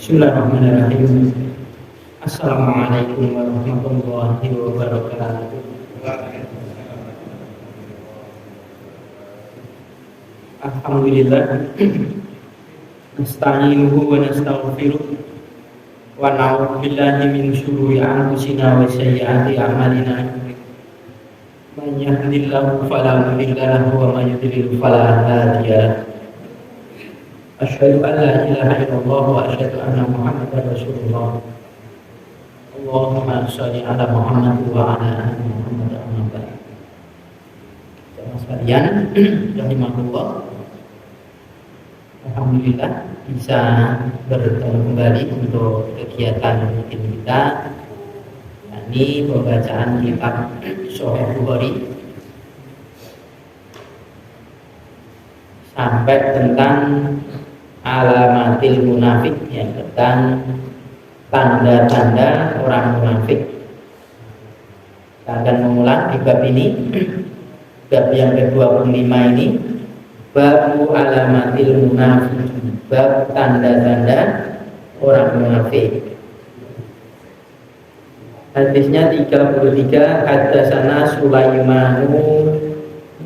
Bismillahirrahmanirrahim. Assalamualaikum warahmatullahi wabarakatuh. Alhamdulillah. Nasta'inuhu wa nastaghfiruh wa na'udzu billahi min syururi anfusina wa sayyiati a'malina. Man yahdihillahu fala mudilla lahu wa man yudlil fala hadiya lahu. Asyhadu an la ilaha illallah wa asyhadu anna Muhammadar Rasulullah. Allahumma shalli ala Muhammad wa ala ali Muhammad amma ba'd. Jemaah sekalian, rahimahullah. Alhamdulillah bisa bertemu kembali untuk kegiatan rutin kita, yakni pembacaan kitab Sahih Bukhari sampai tentang alamatil munafik, yang tentang tanda-tanda orang munafik. Kita akan mengulang di bab ini, bab yang ke-25 ini, bab alamatil munafik, bab tanda-tanda orang munafik. Hadisnya 33, haddatsana Sulaimanu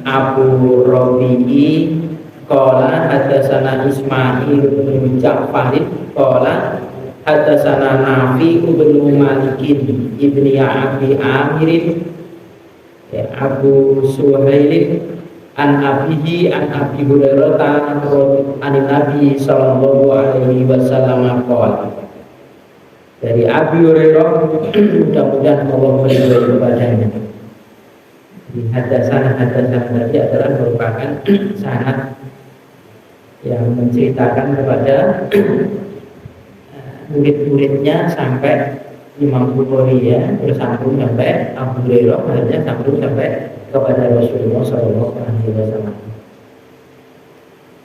Abu Rabi'i qala haddatsana Ismail bin Ja'far qala haddatsana Nafi bin Malik ibni Abi Amir Abu Suhail an abihi an Abi Hurairah an Nabi sallallahu alaihi wasallam qala. Dari Abi Hurairah, mudah-mudahan Allah meridhai kepadanya. Haddatsana tadi adalah merupakan sanad yang menceritakan kepada murid-muridnya sampai Imam Bukhari, ya, bersambung sampai Abu Hurairah, akhirnya sambung sampai kepada Rasulullah SAW.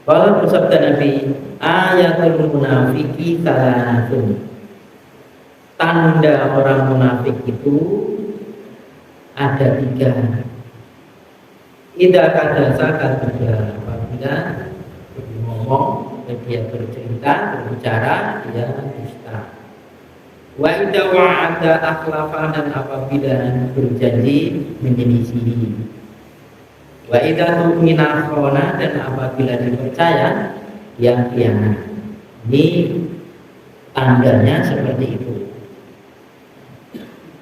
Kalau bersabda Nabi, ayatul munafiki salatun, tanda orang munafik itu ada 3. Idza kadasa kata, apabila ngomong, dia bercerita, berbicara, dia dusta. Wa idza wa'ada akhlafa, dan apabila berjanji menyelisihi. Wa idza tu'mina khana, dan apabila dipercaya dia khianat. Ini tandanya seperti itu.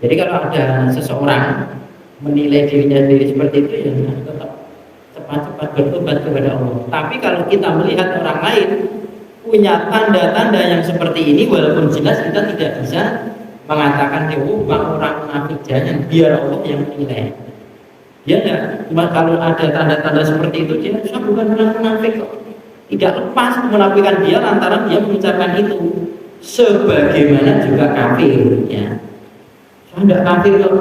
Jadi kalau ada seseorang menilai dirinya sendiri seperti itu, ya tetap cepat-cepat bertobat kepada Allah. Tapi kalau kita melihat orang lain punya tanda-tanda yang seperti ini, walaupun jelas kita tidak bisa mengatakan orang munafik, jangan, biar Allah yang menilai. Dia tidak, cuma kalau ada tanda-tanda seperti itu, dia bukan orang munafik kok. Tidak lepas menafikan dia lantaran dia mengucapkan itu. Sebagaimana juga kafir, ya. Saya tidak kafir kok,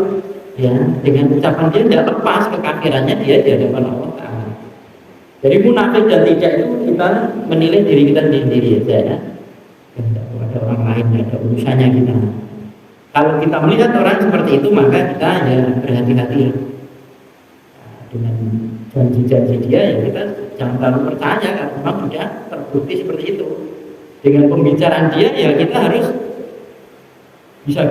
ya, dengan ucapan dia tidak lepas kekafirannya dia di hadapan Allah Ta'ala. Jadi munafik dan tidak itu kita menilai diri kita sendiri saja, ya. Tidak ada orang lain, tidak ada urusannya kita. Kalau kita melihat orang seperti itu, maka kita ya berhati-hati dengan janji-janji dia, ya kita jangan terlalu percaya kalau memang sudah terbukti seperti itu. Dengan pembicaraan dia, ya kita harus bisa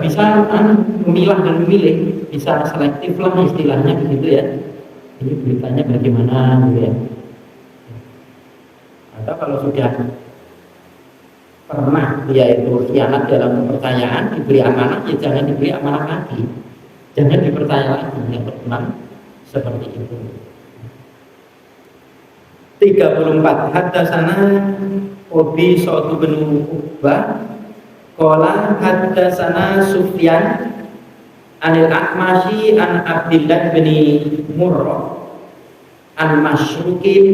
memilah dan memilih, bisa selektif lah istilahnya begitu, ya. Ini beritanya bagaimana gitu, ya. Atau kalau sudah pernah dia itu khianat dalam kepercayaan, diberi amanah, ya jangan diberi amanah lagi, jangan dipercaya lagi, yang pernah seperti itu. 34, haddatsana Abi Sa'd bin Uqbah qala haddatsana Sufyan anil A'mashi an Abdillah bin Murrah an Masyrukin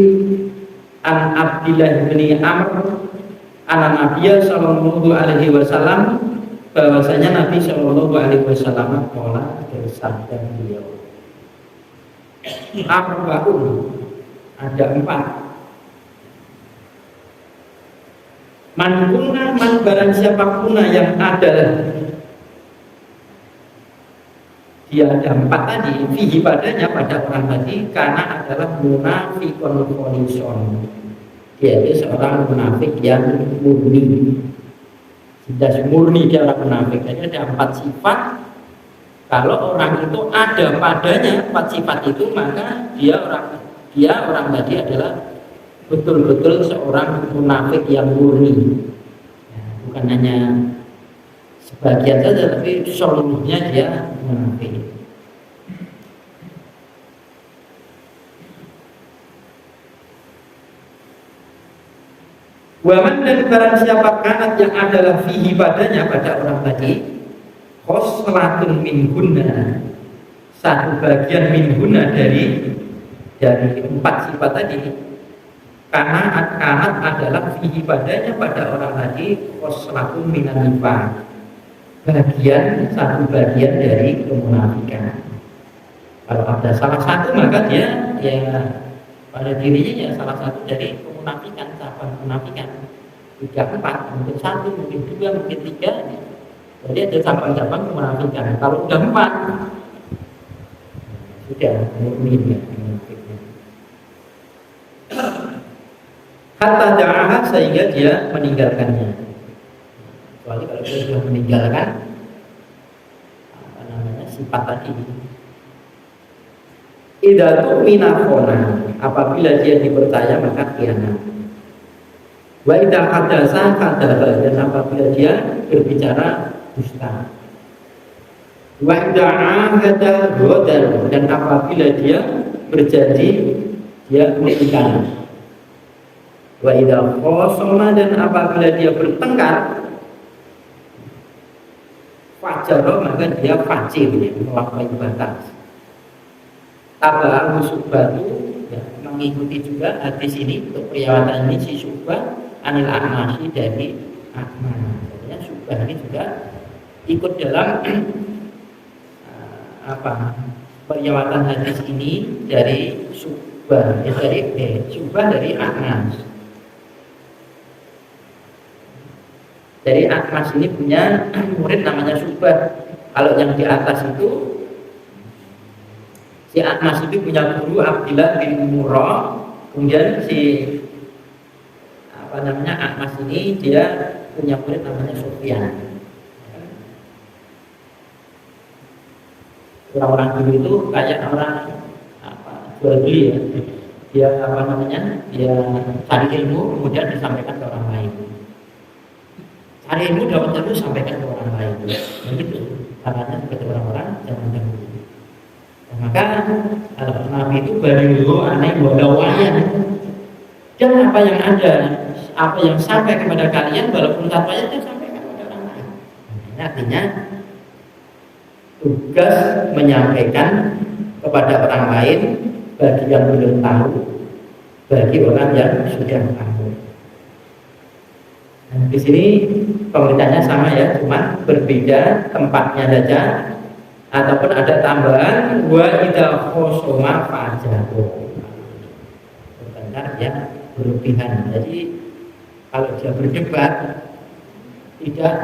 an Abdillah bin Amr an Nabiya sallallahu alaihi wasallam, bahwasanya Nabi sallallahu alaihi wasallam qala, bersabda beliau, arba'un, ada 4. Man barang siapa kuna yang ada, dia ada 4 tadi, fihi padanya, pada orang tadi, karena adalah munafikun konison, dia itu seorang munafik yang murni. jelas murni dia orang munafik. Jadi ada 4 sifat. Kalau orang itu ada padanya 4 sifat itu, maka dia orang tadi adalah betul-betul seorang munafik yang murni. Ya, bukan hanya sebagian saja, tapi seluruhnya dia munafik. Waman dan barang siapa kanat yang adalah fihi padanya pada orang tadi khoslatun minhunna, satu bagian minhunna dari 4 sifat tadi. Karena kanat adalah fihi padanya pada orang tadi khoslatun minan nifaq, satu bagian dari kemunafikan. Kalau ada salah satu maka dia ya pada dirinya ya salah satu dari kemunafikan, cabang kemunafikan. 3, 4, mungkin 1, mungkin 2, mungkin 3. Jadi ada cabang-cabang kemunafikan. Kalau udah 4 sudah murni ya. Hatta da'aha, sehingga dia meninggalkannya. Kecuali kalau dia sudah meninggalkan sifat tadi. Idza tu'mina khona, apabila dia dipercaya maka khianat. Wa idza hadasa kadzdzaba, dan apabila dia berbicara dusta. Wa idza ahada ghadar, dan apabila dia berjanji dia mengingkari. Wa idza khasama, dan apabila dia bertengkar fajara, maka dia fajir, melampaui batas. Tabah Syu'bah ya, mengikuti juga hadis ini untuk perawatan ini si Syu'bah anil A'mashi dari A'mash. Artinya Syu'bah ini juga ikut dalam perawatan hadis ini dari Syu'bah, Syu'bah dari A'mash. Dari A'mash ini punya murid namanya Syu'bah. Kalau yang di atas itu si A'mash itu punya guru Abdillah bin Murrah. Kemudian si A'mash ini dia punya murid namanya Sufyan. Orang-orang dulu itu kayak orang jual beli ya. Dia dia cari ilmu kemudian disampaikan ke orang lain. Cari ilmu dapat ilmu sampaikan ke orang lain. Begitu caranya seperti orang-orang zaman dahulu. Maka Nabi itu baligo aneh walawayan, dan apa yang ada, apa yang sampai kepada kalian walaupun tanpa itu sampaikan kepada orang lain. Ini artinya tugas menyampaikan kepada orang lain bagi yang belum tahu, bagi orang yang sudah tahu. Nah, di sini pengertiannya sama ya, cuma berbeda tempatnya saja. Ataupun ada tambahan wa idza khosoma fajahu, benar ya, berlebihan. Jadi kalau dia berdebat tidak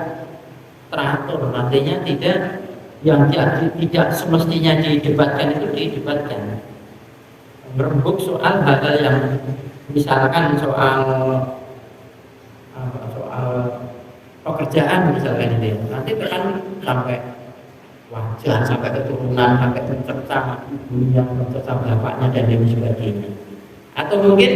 teratur, artinya tidak yang tidak semestinya didebatkan itu didebatkan. Merembuk soal hal-hal yang misalkan soal pekerjaan misalkan itu, nanti kan sampai wajar, sampai keturunan, sampai mencerca ibunya, mencerca bapaknya dan lain sebagainya. Atau mungkin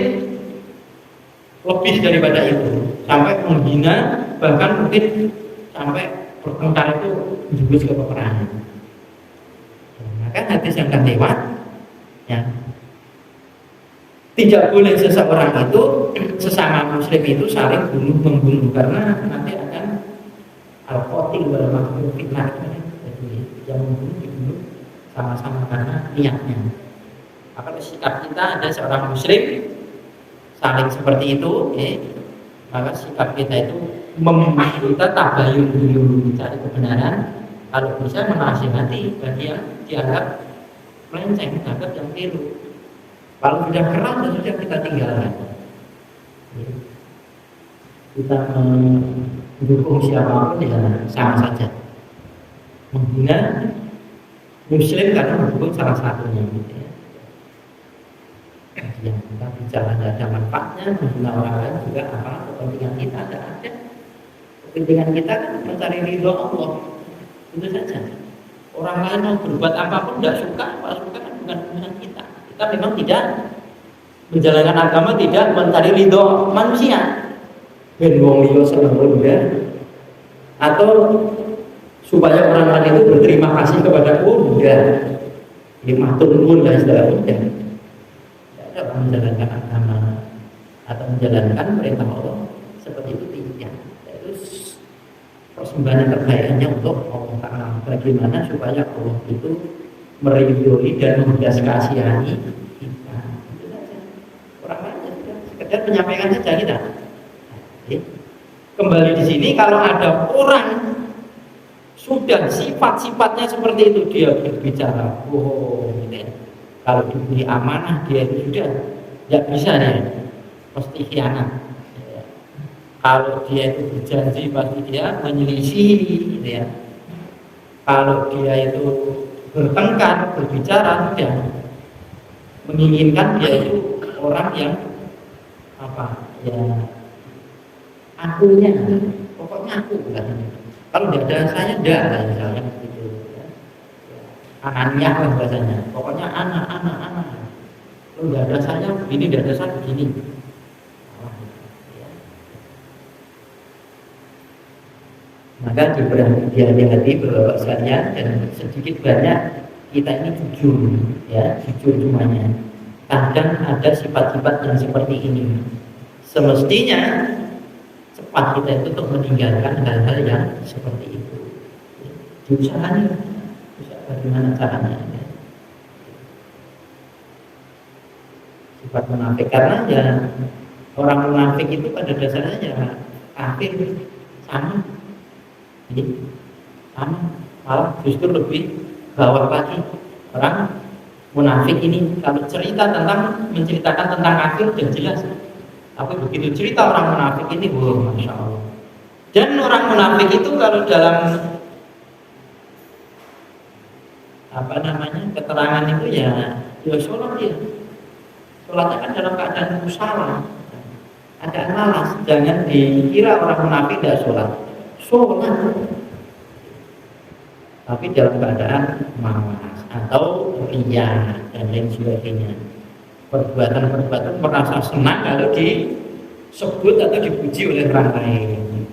lebih daripada itu, sampai menghina, bahkan mungkin sampai bertengkar itu menjurus ke peperangan. Maka hadis yang akan lewat, ya, tidak boleh seseorang itu, sesama muslim itu saling bunuh-membunuh, karena nanti akan al-qatil wal maqtul fitnah. Yang membunuh dibunuh sama-sama karena niatnya. Maka sikap kita ada seorang muslim saling seperti itu, maka sikap kita itu kita tabayun dulu, mencari kebenaran. Kalau bisa menasihati bagi yang dianggap melenceng, dianggap yang keliru. Kalau sudah keras sudah kita tinggalkan. Kita mendukung siapapun ya sama saja. Menghina muslim karena mendukung salah satunya, gitu ya. Yang kita bicara ada manfaatnya, menghina orang lain juga apa kepentingan kita ada Kepentingan kita kan mencari ridho Allah. Itu saja. Orang lain mau berbuat apapun tidak suka, apa suka kan bukan urusan kita. Kita memang tidak menjalankan agama, tidak mencari ridho manusia. Ben wong liya seneng enggak, atau supaya orang lain itu berterima kasih kepada enggak, ini matur nuwun dan segala macam. Tidak ada orang menjalankan agama atau menjalankan perintah Allah seperti itu tidak. Itu persembahan yang terbaik hanya untuk Allah Ta'ala. Bagaimana supaya Allah itu meridhoi dan membelas kasihani kita. Itu saja. Orang lain sudah sekedar menyampaikan saja kita. Kembali di sini, kalau ada orang sudah sifat-sifatnya seperti itu, dia berbicara bohong, gitu ya. Kalau diberi amanah dia itu sudah tidak bisa dia, pasti khianat. Ya. Kalau dia itu berjanji pasti dia menyelisih, gitu ya. Kalau dia itu bertengkar, berbicara, sudah menginginkan dia itu orang yang apa ya, akunya, pokoknya aku bukan. Kalau tidak ada saya, tidak lah misalnya begitu. Ya. Anaknya lah bahasanya. Pokoknya anak. Kalau tidak ada saya begini, tidak ada saya begini. Ya. Maka dihati-hati Bapak sekalian, dan sedikit banyak kita ini jujur, ya jujur semuanya. Kadang ada sifat-sifat yang seperti ini. Semestinya cepat kita itu untuk meninggalkan hal-hal yang seperti itu. Diusahakan, bagaimana caranya? Ya. Sifat munafik, karena ya orang munafik itu pada dasarnya ya kafir sama, jadi sama, malah justru lebih bawah lagi. Orang munafik ini kalau cerita tentang menceritakan tentang kafir dan jelas. Tapi begitu cerita orang munafik ini, wah, masya Allah. Dan orang munafik itu kalau dalam apa namanya keterangan itu ya sholat dia. Sholatnya kan dalam keadaan musalah, ada malas. Jangan dikira orang munafik tidak sholat. Sholat, tapi dalam keadaan malas atau riya dan lain sebagainya. Perbuatan-perbuatan merasa senang kalau disebut atau dipuji oleh orang lain,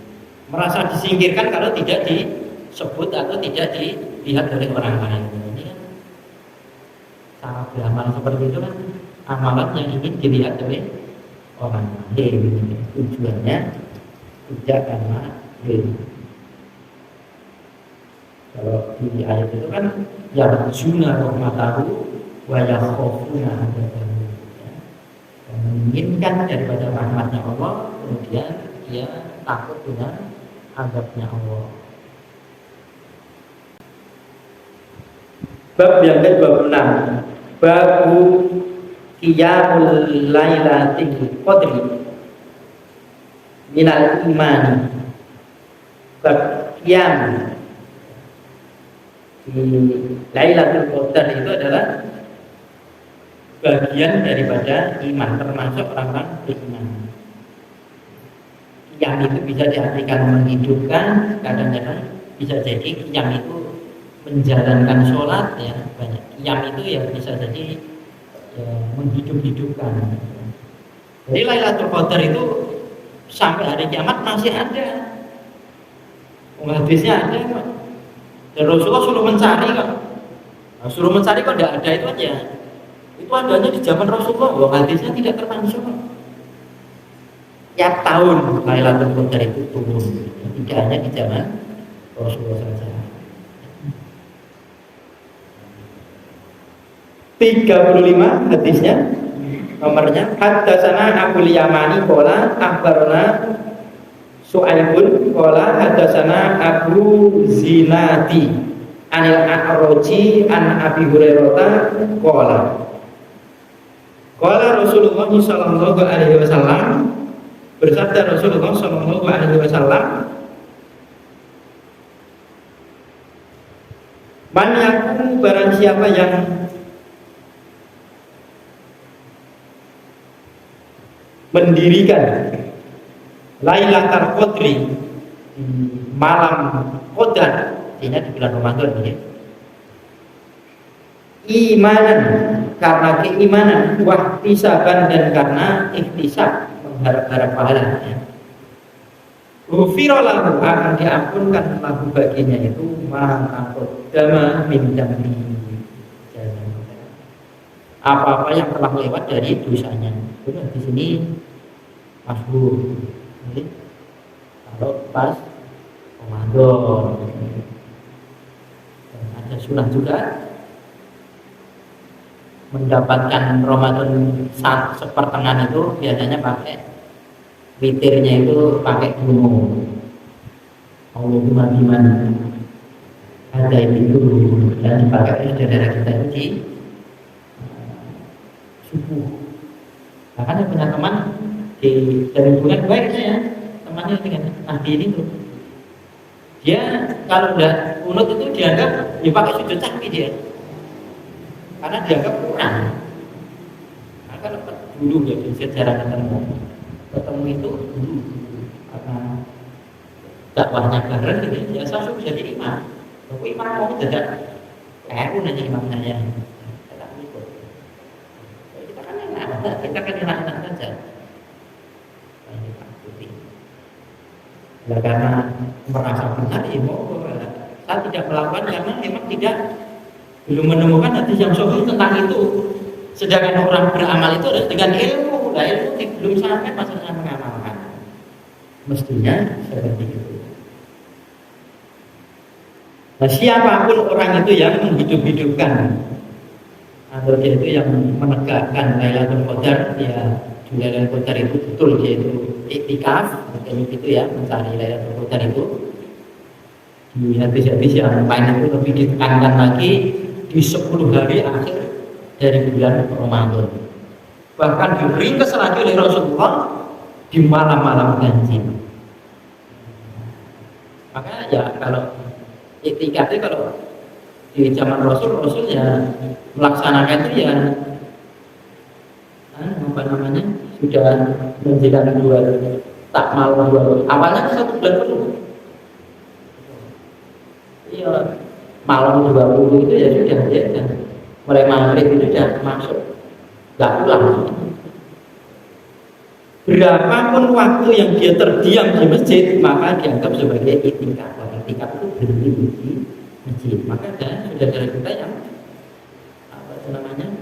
merasa disingkirkan kalau tidak disebut atau tidak dilihat oleh orang lain. Ini kan cara beramal seperti itu kan amalan yang ingin dilihat oleh orang lain. Tujuannya tidak karena kalau di ayat itu kan yarjuna rahmatahu wa yakhafuna adzabahu, menginginkan daripada rahmatnya Allah, kemudian dia takut dengan azabnya Allah. Bab yang ke-26, babu qiyamul lailatul qadri minal imani. Bab qiyam di Lailatul Qadar itu adalah bagian daripada iman, termasuk orang-orang beriman. Qiyam itu bisa diartikan menghidupkan, kadang-kadang bisa jadi qiyam itu menjalankan sholat, ya banyak. Qiyam itu ya bisa jadi ya, menghidupkan. Jadi Lailatul Qadar itu sampai hari kiamat masih ada. Hadisnya ada kok. Dan Rasulullah suruh mencari kok. Nah, suruh mencari kok tidak ada itu aja. Itu adanya di zaman Rasulullah. Wah, hadisnya tidak termasuk. Tiap tahun Lailatul Qadar itu turun. Tidak hanya di zaman Rasulullah saja. 35 hadisnya, nomornya haddatsana Abu Yamani qala akhbarana Su'aibun qala haddatsana Abu Zinadi anil A'raji an Abi Hurairah qala Rasulullah sallallahu alaihi wasallam, bersabda Rasulullah sallallahu alaihi wasallam, man yakum, barang siapa yang mendirikan Lailatul Qadri di malam Qadar, artinya di bulan Ramadan ya. Imanan, karena keimanan, wahtisaban, dan karena ikhtisab, mengharap-harap pahala ya. Ghufira lahu, akan diampunkan lahu baginya itu ma'aqaddama min dambi, apa-apa yang telah lewat dari dosanya. Benar, di sini masyhur. Kalau pas Ramadan, dan ada sunnah juga mendapatkan Ramadan sepertengahan itu biasanya pakai witirnya itu pakai gunung. Allahumma biman ada itu, dan dipakai saudara kita itu di subuh. Bahkan saya punya teman di dari hubungan baik saya, temannya dengan Nabi ini tuh. Dia kalau udah kunut itu dianggap pakai sujud kaki dia, karena dianggap kurang. Nah, kalau dulu ya di sejarah ketemu itu dulu karena dakwahnya bareng gitu, ya langsung jadi imam. Aku imam mau tidak, aku nanya imam saya. Kita kan enak-enak saja. Ya, karena merasa benar, ya mau saya tidak melakukan karena memang belum menemukan hadis yang sahih tentang itu. Sedangkan orang beramal itu harus dengan ilmu. Nah, ilmu belum sampai maksudnya mengamalkan. Mestinya seperti itu. Nah, siapapun orang itu yang menghidup-hidupkan atau dia itu yang menegakkan Lailatul Qadar, ya di Lailatul Qadar itu betul dia itu iktikaf, makanya itu ya mencari Lailatul Qadar itu. Di hadis-hadis yang lain itu lebih ditekankan lagi di 10 hari akhir dari bulan Ramadan. Bahkan diringkas lagi oleh Rasulullah di malam-malam ganjil. Maka ya kalau iktikaf itu kalau di zaman Rasul ya melaksanakan itu ya sudah menjelang 2 tak malam 2 awalnya 1 bulan penuh. Iya, malam 20 itu ya sudah ya, dan mulai maghrib itu sudah masuk, nggak pulang. Berapapun waktu yang dia terdiam di masjid maka dianggap sebagai iktikaf. Iktikaf itu berhenti di masjid. Maka ada saudara kita yang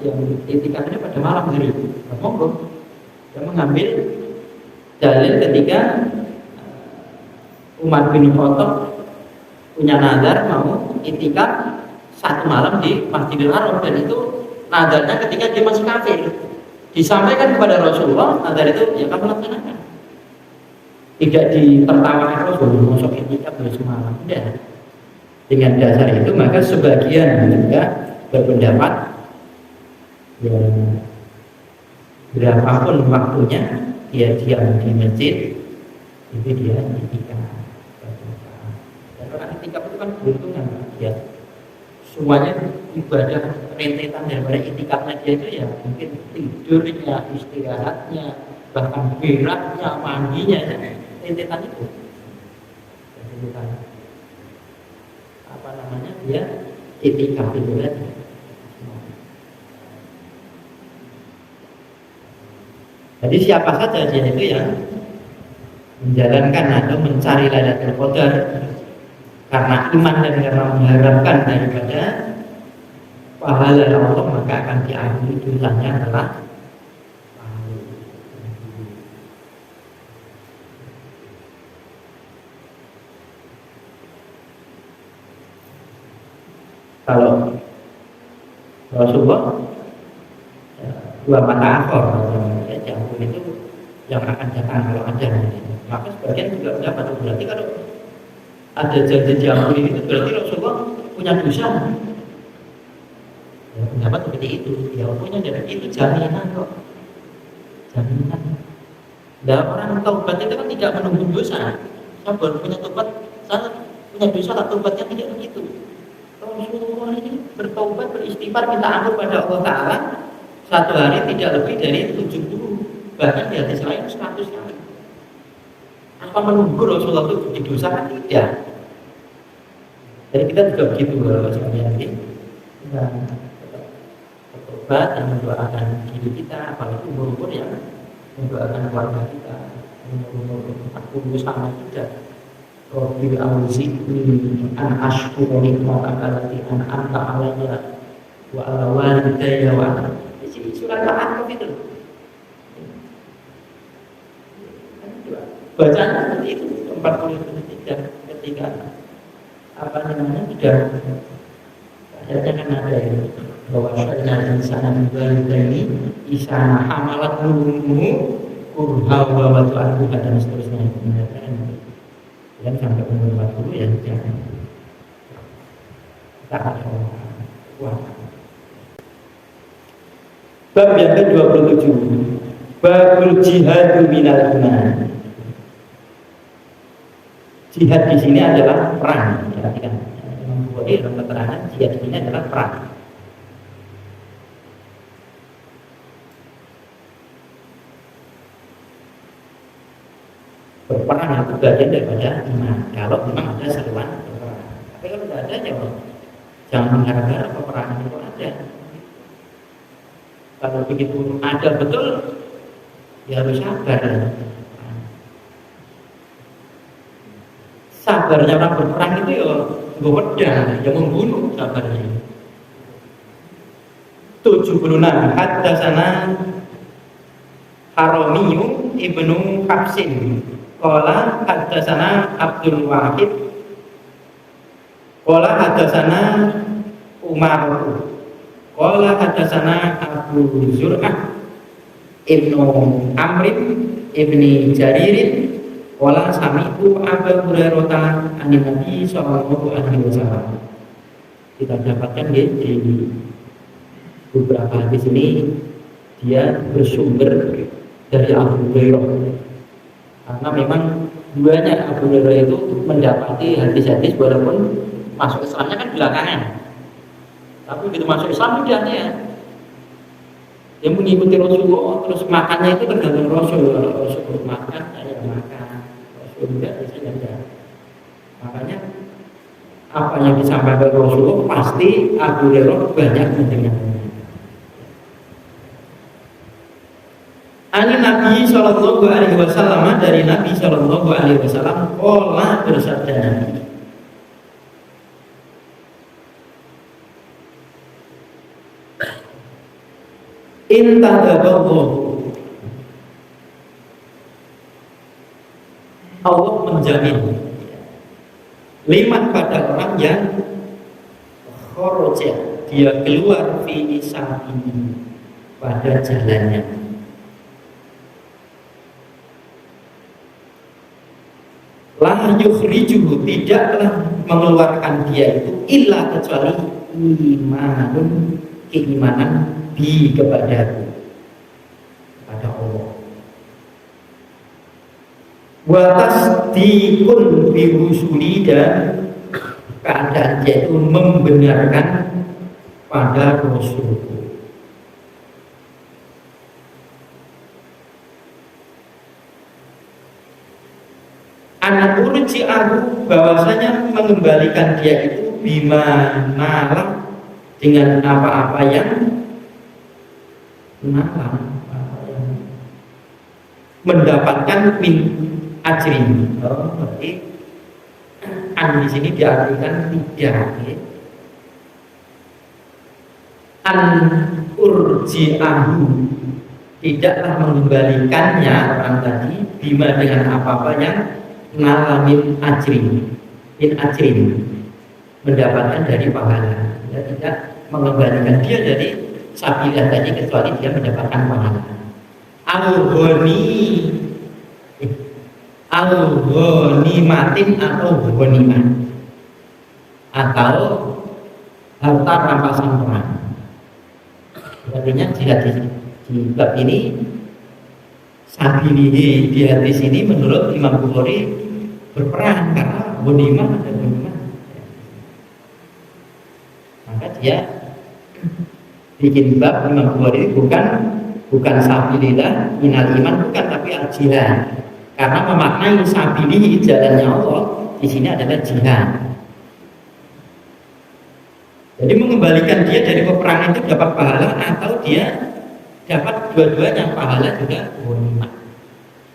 yang iktikafnya pada malam hari, monggo yang mengambil dalil ketika Umar bin Khattab punya nazar mau iktikaf 1 malam di Masjidil Haram, dan itu nazarnya ketika dia masih kafir. Disampaikan kepada Rasulullah, nazar itu ya kamu laksanakan. Tidak ditertawakan Rasulullah, masuk iktikaf baru semalam. Tidak. Dengan dasar itu maka sebagian juga berpendapat ya berapapun waktunya dia diam di masjid itu dia iktikaf. Dan orang iktikaf itu kan keuntungan ya. Semuanya ibadah rentetan daripada iktikafnya dia itu ya mungkin tidurnya, istirahatnya, bahkan beraknya, mandinya, rentetan itu. Dia iktikaf itu kan. Jadi siapa saja dia itu yang menjalankan atau mencari Lailatul Qadar karena iman dan karena mengharapkan daripada pahala Allah, maka akan diampuni dosanya adalah kalau Rasulullah 2 mata akor ya, jambul itu yang akan datang kalau ada, maka sebagian juga mendapat. Berarti kalau ada janji jambul itu berarti Rasulullah punya dosa ya, pendapat seperti itu ya, punya dari itu jaminan kok, jaminan. Nah, orang taubat itu kan tidak menunggu dosa. Saya baru punya taubat, saya punya dosa tak taubatnya tidak begitu. Rasulullah ini bertaubat, beristighfar, minta ampun pada Allah Ta'ala 1 hari tidak lebih dari 70, bahkan di hadis lain 100 kali. Apa menunggu Rasulullah itu didosakan? Tidak. Jadi kita juga begitu kalau sebenarnya ini kita bertobat dan mendoakan diri kita, apalagi umur-umur yang mendoakan keluarga kita, umur-umur 40 sama tidak. Rabbil auzi'ni an ashkura nikmataka allati an'amta 'alayya wa 'ala walidayya wa ana. Ini surat Al-A'raf itu. Bacanya seperti itu 43 ketika apa namanya sudah akhirnya kan ada ya bahwa syarina insana ini isana hamalat numumu kurha wa watu'anhu dan seterusnya dan sampai umur 40 ya jangan tak ada kekuatan. Bab yang ke-27 babul jihadu minal iman. Jihad di sini adalah perang. Perhatikan, Bukhari dalam keterangan jihad di sini adalah perang. Berperang itu bagian daripada iman. Kalau memang ada seruan berperang. Tapi kalau tidak ada, jangan mengharap-harap peperangan itu ada. Kalau begitu ada betul, ya harus sabar. Sabarnya orang berperang itu ya nggak pedang, yang membunuh sabarnya. 76 Haddatsana Haramiyu ibnu Habsin qala haddatsana Abdul Wahid qala haddatsana Umar qala haddatsana Abu Zur'ah ibnu Amr ibni Jaririn qala sami'tu Abu Hurairah anin Nabi sallallahu alaihi wasallam. Kita dapatkan di beberapa hadis ini dia bersumber dari Abu Hurairah. Karena memang duanya Abu Hurairah itu mendapati hadis-hadis walaupun masuk Islamnya kan belakangan. Tapi begitu masuk Islam udah ya. Dia mengikuti Rasulullah, terus makannya itu tergantung Rasul. Kalau Rasul makan, saya makan. Rasul enggak, biasanya enggak. Makanya apa yang disampaikan Rasulullah pasti Abu Hurairah banyak mendengarnya. Ani Nabi Shallallahu Alaihi Wasallam, dari Nabi Shallallahu Alaihi Wasallam qala bersabda Nabi, intadaballahu, Allah menjamin liman pada orang yang kharaja, dia keluar fi isabihi, pada jalannya. La yukhrijuhu, tidaklah mengeluarkan dia itu illa kecuali imanun, keimanan bi kepadaku, kepada Allah. Wa tasdiqun bi rusuli, dan keadaan dia itu membenarkan pada Rasulku. Anak urji'ahu, bahwasanya mengembalikan dia itu bima nalam, dengan apa-apa yang nalam, mendapatkan min ajrin. Berarti an di sini diartikan tidak. An urji'ahu, tidaklah mengembalikannya orang tadi bima dengan apa-apa yang ngalamin ajrin, in ajrin, mendapatkan dari pahala. Dia tidak mengembalikan dia dari sabilah tadi kecuali dia mendapatkan pahala. Al-ghani matin atau ghanimah, atau harta rampasan perang. Artinya jihad di bab ini sabilihi di hadis ini menurut Imam Bukhari berperang, karena ghanimah ada ghanimah. Maka dia bikin bab Imam Bukhari bukan sabilillah minal iman, bukan, tapi al-jihad. Karena memaknai sabilihi jalannya Allah di sini adalah jihad. Jadi mengembalikan dia dari peperangan itu dapat pahala atau dia dapat dua-duanya, pahala juga ghanimah.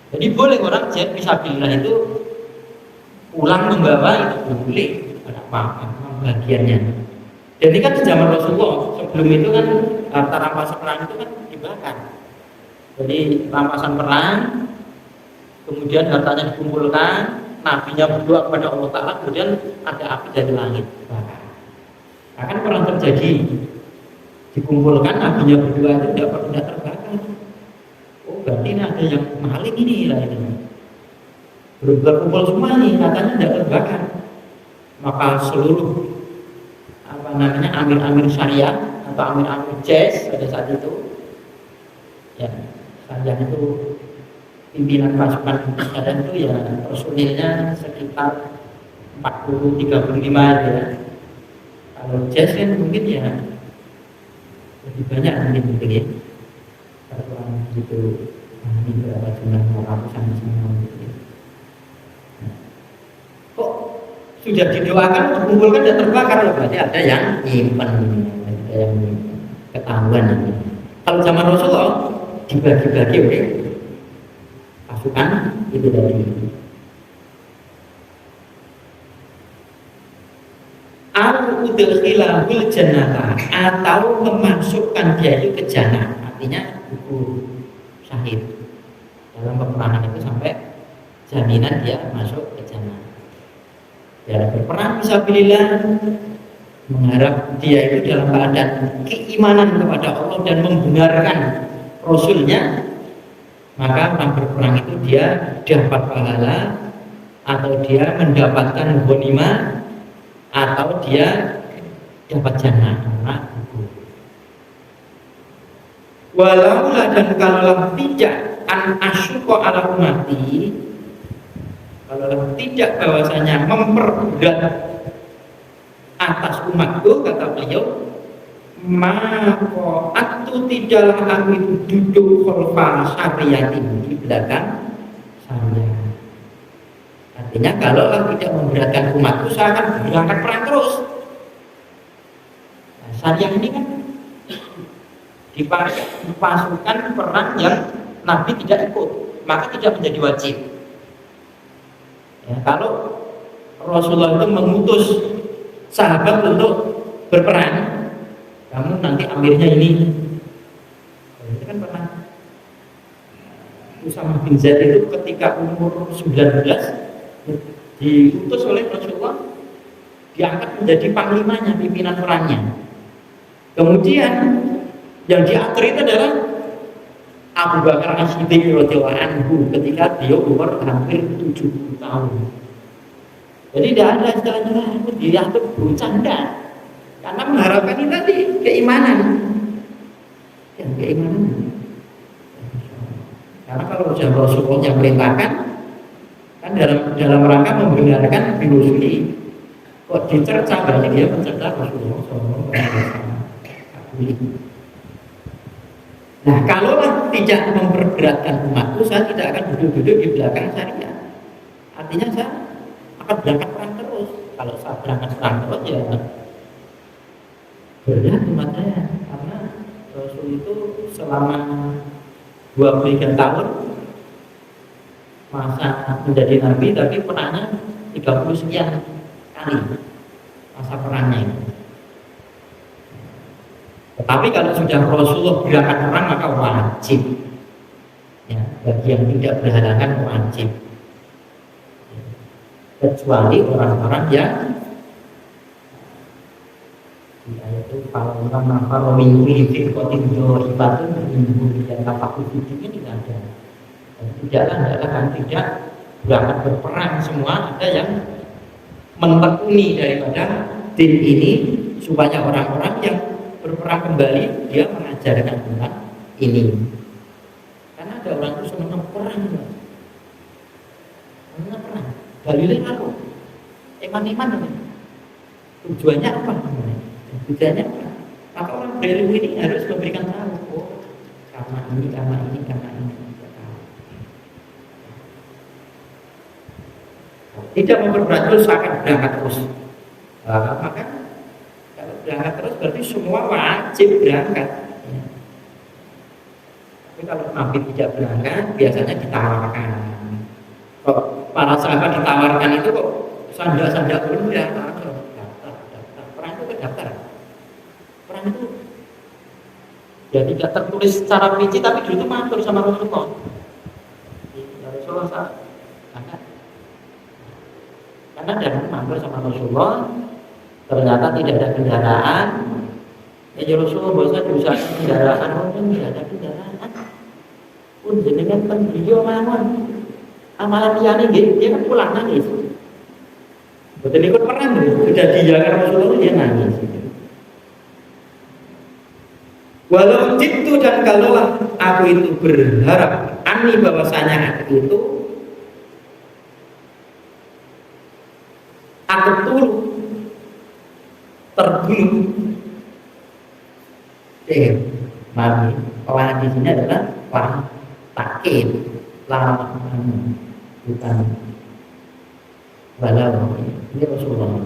Jadi boleh orang jihad fisabilillah itu pulang membawa itu boleh, ada apa bagiannya. Jadi kan di zaman Rasulullah sebelum itu kan harta rampasan perang itu kan dibakar. Jadi rampasan perang, kemudian hartanya dikumpulkan, nabinya berdoa kepada Allah Ta'ala, kemudian ada api dari langit bakar. Akan pernah terjadi dikumpulkan, nabinya berdoa itu tidak pernah terbakar. Oh berarti ini ada yang maling ini lah ini. Berkumpul semua nih, katanya tidak terbakar. Maka seluruh amir-amir syariah atau amir-amir jazz pada saat itu, ya syariah itu pimpinan pasukan syariah itu ya personilnya sekitar 40-35 ya. Kalau jazz kan mungkin ya lebih banyak mungkin ya. Kalau orang gitu ini berapa jumlahnya ratusan semua gitu ya. Kok sudah didoakan, dikumpulkan dan terbakar, berarti ada yang nyimpen, ada yang ketahuan. Kalau zaman Rasulullah dibagi-bagi oleh pasukan itu dari al-udkhilahul jannata, atau memasukkan dia itu ke jannah, artinya buku syahid dalam peperangan itu sampai jaminan dia masuk ke jannah. Ya berperang fisabilillah, mengharap dia itu dalam keadaan keimanan kepada Allah dan membenarkan Rasulnya, maka orang berperang itu dia dapat pahala atau dia mendapatkan ghanimah atau dia dapat jannah karena itu. Walaulah, dan kalaulah tidak an asyqa ala ummati, kalau tidak bahwasanya memperberat atas umatku, kata beliau, maka atu tidaklah aku itu duduk khalfa syariatin, di belakang saya. Artinya kalau tidak memberatkan umatku, saya akan berangkat perang terus. Nah, syariah ini kan dipakai pasukan perang yang Nabi tidak ikut, maka tidak menjadi wajib. Ya, kalau Rasulullah itu mengutus sahabat untuk berperang, kamu nanti amirnya ini. Itu kan pernah Usamah bin Zaid itu ketika umur 19 diutus oleh Rasulullah, diangkat menjadi panglimanya, pimpinan perangnya. Kemudian yang diatur itu adalah Abu Bakar As-Siddiq radhiyallahu anhu ketika dia umur hampir 70 tahun. Jadi tidak ada istilahnya aku diatur bercanda, karena mengharapkan ini tadi keimanan, ya, keimanan. Karena kalau sudah Rasulullah yang perintahkan, kan dalam rangka membenarkan filosofi, kok dicerca berarti dia mencerca Rasulullah SAW. Nah, kalau tidak memperberatkan umatku, saya tidak akan duduk-duduk di belakang syariah. Artinya saya akan berangkat perang terus. Kalau saya berangkat perang terus ya berat umat saya, karena Rasul itu selama 23 tahun masa menjadi nabi, tapi perangnya 30 sekian kali masa perangnya itu. Tetapi kalau sudah Rasulullah berangkat perang maka wajib, ya, bagi yang tidak berhalangan wajib, kecuali orang-orang yang di ayat itu kalau orang nafar minggu firqatin dzaifatun minggu dan tafakur ini tidak ada. Tidaklah kan tidak berangkat berperang semua, ada yang menekuni daripada din ini supaya orang-orang yang berperang kembali dia mengajarkan tentang ini. Karena ada orang itu senang perang, senang perang. Dalilnya apa? Iman-iman ini. Tujuannya apa? Tujuannya apa? Maka orang berilmu ini harus memberikan tahu, oh, karena ini, karena ini, karena ini. Tidak memperberat terus akan berangkat terus. Maka kalau berangkat terus berarti semua wajib berangkat. Tapi kalau Nabi tidak berangkat biasanya ditawarkan. Kok para sahabat ditawarkan itu kok sandak-sandak pun ya langsung daftar. Perang itu kan daftar. Perang itu ya tidak tertulis secara rinci tapi dulu itu matur sama Rasulullah. Ya Rasulullah karena jangan mampir sama Rasulullah, ternyata tidak ada kendaraan. Ya Rasulullah bahasa diusahakan kendaraan, pun tidak ada kendaraan. Pun jenengan kan beliau mawon. Amalan liyane nggih, dia kan pulang nangis. Betul ikut perang sudah dijaga Rasulullah dia nangis. Walau jitu dan kalaulah aku itu berharap ani bahwasanya aku itu aku turut terbunuh. Mami, orang di sini adalah orang takin, lama bukan walau ini Rasulullah.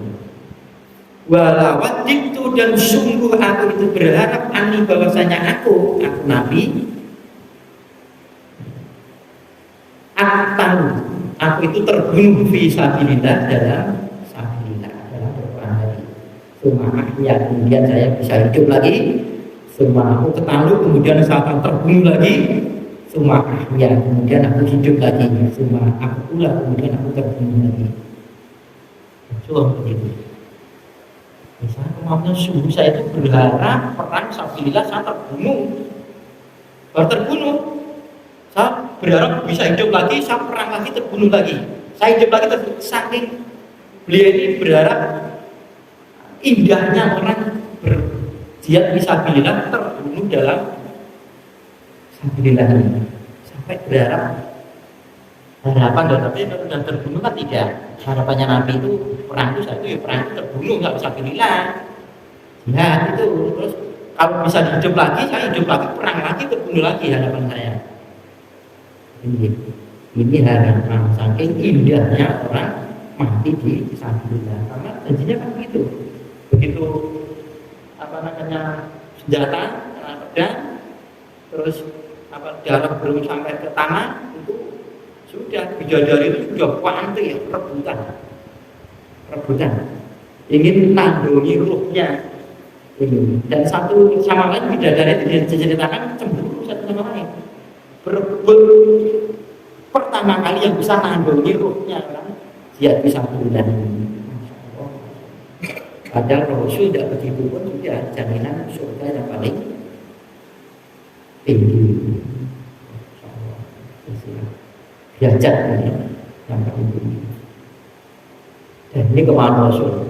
Walau itu dan sungguh aku itu berharap ani bahwasanya aku Nabi aku itu terbunuh fi sabilillah dalam ya kemudian saya bisa hidup lagi, semua aku ketahui kemudian saya akan terbunuh lagi, semua ya kemudian aku hidup lagi, semua aku pula kemudian aku terbunuh lagi. Coba begitu. Misalnya kemauannya sungguh saya itu berharap perang sabilillah saya terbunuh, baru terbunuh. Saya berharap bisa hidup lagi, saya perang lagi terbunuh lagi, saya hidup lagi terbunuh. Saking beliau ini berharap indahnya orang berjihad fisabilillah terbunuh dalam sabilillah ini sampai berharap harapan tapi kalau sudah terbunuh kan tidak. Harapannya Nabi itu perang itu satu ya perang itu terbunuh nggak fisabilillah jihad itu. Terus kalau bisa hidup lagi saya hidup lagi, perang lagi, terbunuh lagi harapan saya. Ini harapan saking indahnya orang mati di fisabilillah karena janjinya kan begitu. Begitu senjata pedang terus darah belum sampai ke tanah itu sudah bidadari itu sudah kuanti ya rebutan ingin nandungi ruhnya ini. Dan satu sama lain bidadari itu diceritakan cemburu satu sama lain, berebut pertama kali yang bisa nandungi ruhnya kan dia bisa bulan. Padahal Rasul tidak begitu pun sudah jaminan surga yang paling tinggi. Derajat yang paling tinggi. Dan ini kemauan Rasul.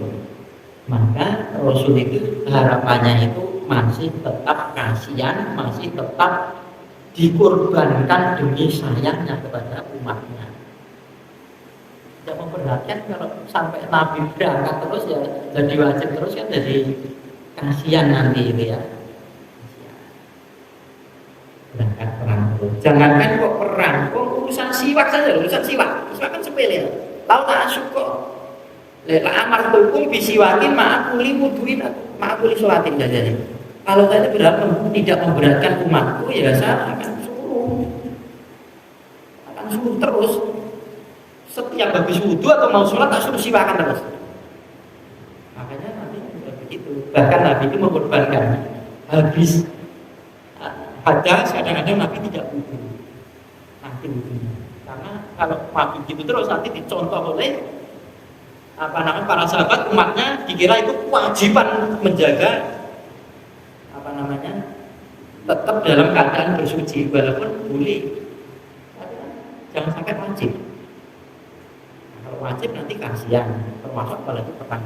Maka Rasul itu harapannya itu masih tetap kasihan, masih tetap dikorbankan demi sayangnya kepada umatnya. Tidak memperhatikan kalau sampai Nabi berangkat terus ya jadi wajib terus kan jadi kasihan nanti itu ya. Berangkat perang terus. Jangankan kok perang, kok urusan siwak saja, urusan siwak kan sepele ya. Tahu tak syukur. La amar tukum bisiwakin ma'akuli wuduin ma'akuli sholatin jadi. Kalau saya berharap tidak memberatkan umatku ya saya akan suruh terus. Setiap habis wudhu atau mau sholat tak suruh siwakan terus. Makanya Nabi juga begitu. Bahkan Nabi itu mengorbankan habis ada kadang-kadang Nabi tidak wudhu. Nanti wudhu. Karena kalau Nabi gitu terus nanti dicontoh oleh para sahabat umatnya dikira itu kewajiban menjaga tetap dalam keadaan bersuci walaupun boleh. Jangan sampai wajib. Wajib nanti kasihan, termasuk apalagi perang.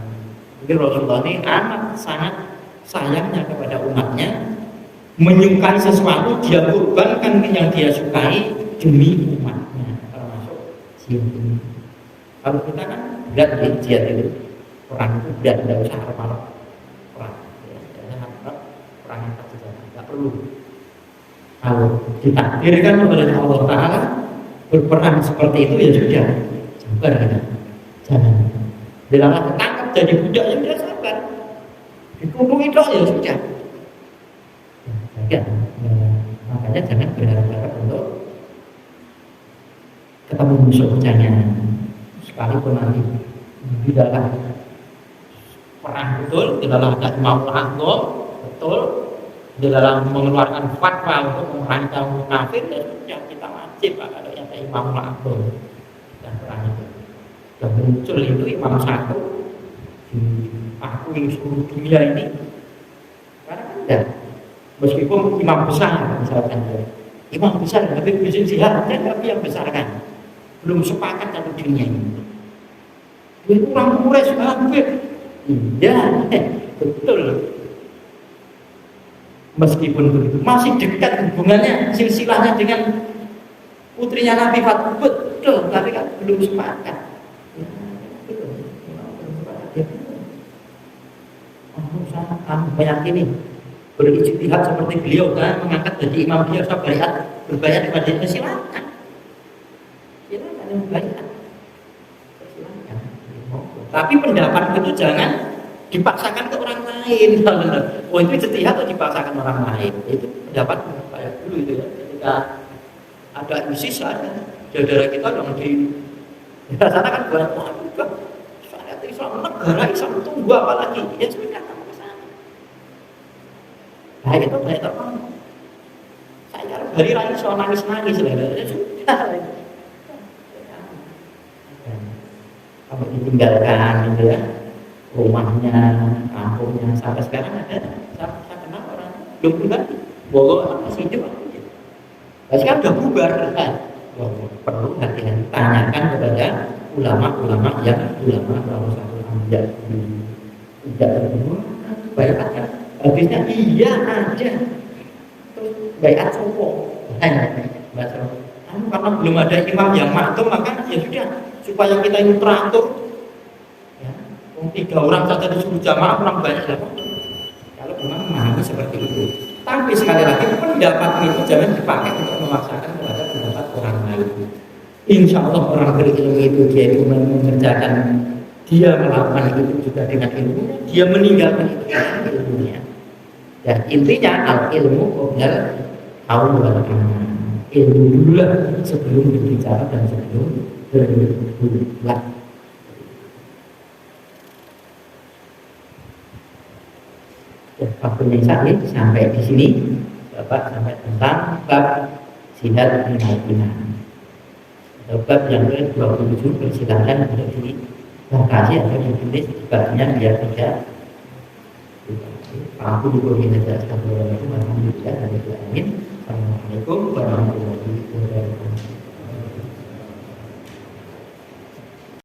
Mungkin Rasulullah ini amat sangat sayangnya kepada umatnya, menyukai sesuatu dia kurbankan yang dia sukai demi umatnya, termasuk jihad ini. Kalau kita kan berat di jihad itu, perang itu berat, tidak usah harap-harap perang, tidak harap perang angkat senjata, tidak perlu. Kalau ditakdirkan oleh Allah Taala berperang seperti itu ya sudah. Bukan kita. Jangan. Bila ketangkap jadi budak ya sudah sabar. Dituduh itu ya sudah. Ya, makanya jangan berharap untuk ketemu musuh, jangan. Sekalipun nanti tidaklah perang betul, tidaklah ada mau langsung betul, dalam mengeluarkan fatwa untuk memerangi kaum kafir, ya sudah kita wajib kalau yang imam langsung dan perang itu. Yang muncul itu imam satu diakui seluruh dunia ini, karena kan meskipun imam besar misalkan imam besar tapi bisnis jihad tapi yang besar kan belum sepakat satu dunia ini. Itu orang Quraisy kafir. Iya, betul. Meskipun begitu masih dekat hubungannya silsilahnya dengan putrinya Nabi Fatimah, betul, tapi kan belum sepakat. Ya, betul. Belum sepakat. Ya, kamu meyakini berijtihad seperti beliau kan mengangkat jadi imam dia berbayat kepada dia, silakan yang berbayat, silakan. Tapi pendapat itu jangan dipaksakan ke orang lain. Oh itu ijtihad atau dipaksakan orang lain, itu pendapat kayak dulu itu ya, ketika ada ISIS ada saudara kita yang di sana kan buat juga syariat Islam negara Islam tunggu apa lagi ya sudah kamu ke sana. Nah itu saya tahu saya hari raya soal nangis lah ya sudah kamu ditinggalkan gitu ya rumahnya, kampungnya, sampai sekarang ada saya kenal orang belum kembali, walau masih hidup. Nah, sekarang sudah bubar kan? Perlu hati-hati tanyakan kepada ulama-ulama yang ulama kalau satu tidak bertemu bayat kan? Habisnya iya aja terus bayat sopo karena belum ada imam yang maktum maka ya sudah supaya kita ini teratur ya, 3 orang saja disuruh jamaah kurang banyak ya. Kalau memang memahami seperti itu, tapi sekali lagi pendapat itu jangan dipakai untuk memaksakan kepada pendapat orang lain. Insya Allah orang berilmu itu dia itu mengerjakan, dia melakukan itu juga dengan ilmunya, dia meninggalkan itu dengan ilmunya. Ya intinya al ilmu qabla qaul wal amal. Ilmu dulu lah sebelum berbicara dan sebelum berbuat. Waktunya saya sampai di sini, Bapak sampai tentang bab jihad di Madinah. Bab yang ke-27 persilakan untuk dibahas atau ditulis di babnya biar tidak. Aku juga ingin menjelaskan kepada Assalamualaikum warahmatullahi wabarakatuh.